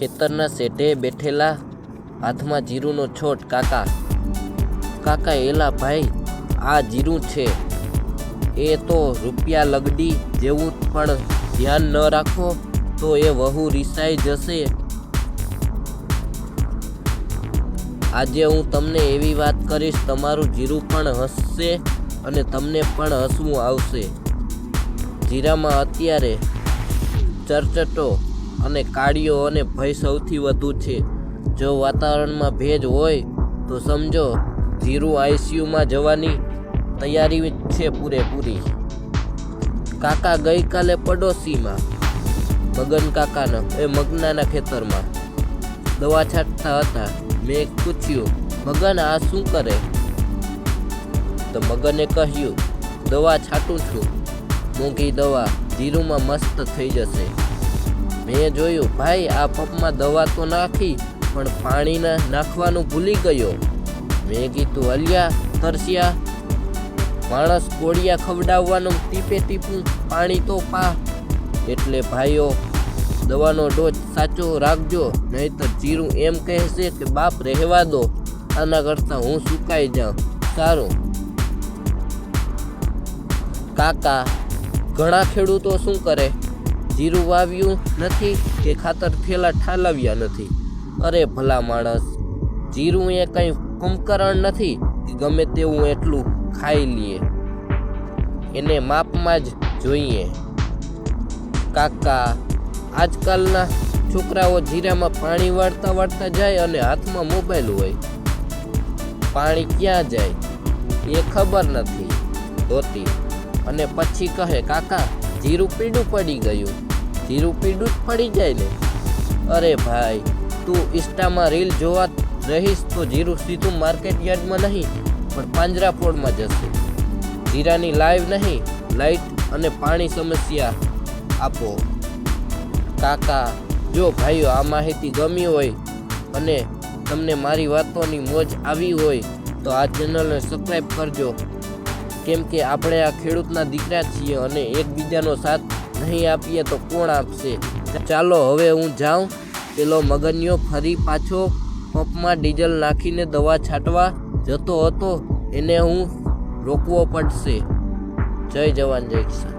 ખેતરના શેઢે બેઠેલા હાથમાં જીરુંનો છોડ. કાકા એલા ભાઈ, આ જીરું છે. એ તો રૂપિયા લગડી જેવું, પણ ધ્યાન ન રાખો તો એ વહુ રીસાઈ જશે. આજે હું તમને એવી વાત કરીશ, તમારું જીરું પણ હસશે અને તમને પણ હસવું આવશે. જીરામાં અત્યારે ચરચટો અને કાળિયો અને ભય સૌથી વધુ છે. જો વાતાવરણમાં ભેજ હોય તો સમજો જીરું આઈસીયુમાં જવાની તૈયારી છે પૂરેપૂરી. કાકા ગઈકાલે પડોશીમાં મગનાના ખેતરમાં દવા છાંટતા હતા. મેં પૂછ્યું, મગન આ શું કરે? તો મગને કહ્યું, દવા છાંટું છું. મોંઘી દવા, જીરુંમાં મસ્ત થઈ જશે. મેં જોયું, ભાઈ આ પંપમાં દવા તો નાખી, પણ પાણી નાખવાનું ભૂલી ગયો. મેં કીધું, અલ્યા તરસ્યા માણસ, કોળિયા ખવડાવવાનું ટીપે ટીપું પાણી તો પા. એટલે ભાઈઓ, દવાનો ડોઝ સાચો રાખજો, નહીંતર જીરું એમ કહેશે કે બાપ રહેવા દો, આના કરતાં હું સુકાઈ જાઉં. સારું. કાકા, ઘણા ખેડૂતો શું કરે? જીરું વાવ્યું નથી કે ખાતર થેલા ઠાલવ્યા નથી. અરે ભલા માણસ, જીરું એ કંઈ કુંભકરણ નથી કે ગમે તેવું એટલું ખાઈ લઈએ. એને માપમાં જ જોઈએ. કાકા, આજકાલના છોકરાઓ જીરામાં પાણી વાળતા જાય અને હાથમાં મોબાઈલ હોય. પાણી ક્યાં જાય એ ખબર નથી હોતી. અને પછી કહે, કાકા જીરું પીળું પડી ગયું. જીરું પીળું જ પડી જાય ને. અરે ભાઈ, તું ઇન્સ્ટામાં રીલ જોવા રહીશ તો જીરું સીધું માર્કેટ યાર્ડમાં નહીં પણ પાંજરાપોળમાં જશે. જીરાની લાઈવ નહીં, લાઇટ અને પાણી સમસ્યા આપો. કાકા, જો ભાઈઓ આ માહિતી ગમી હોય અને તમને મારી વાતોની મોજ આવી હોય તો આ ચેનલને સબસ્ક્રાઈબ કરજો. કેમ કે આપણે આ ખેડૂતના દીકરા છીએ અને એકબીજાનો સાથ નહીં આપીએ તો કોણ આપશે? ચાલો હવે હું જાઉં. પેલો મગનિયો ફરી પાછો પંપમાં ડીઝલ નાખીને દવા છાંટવા જતો હતો, એને હું રોકવો પડશે. જય જવાન જય કિસાન.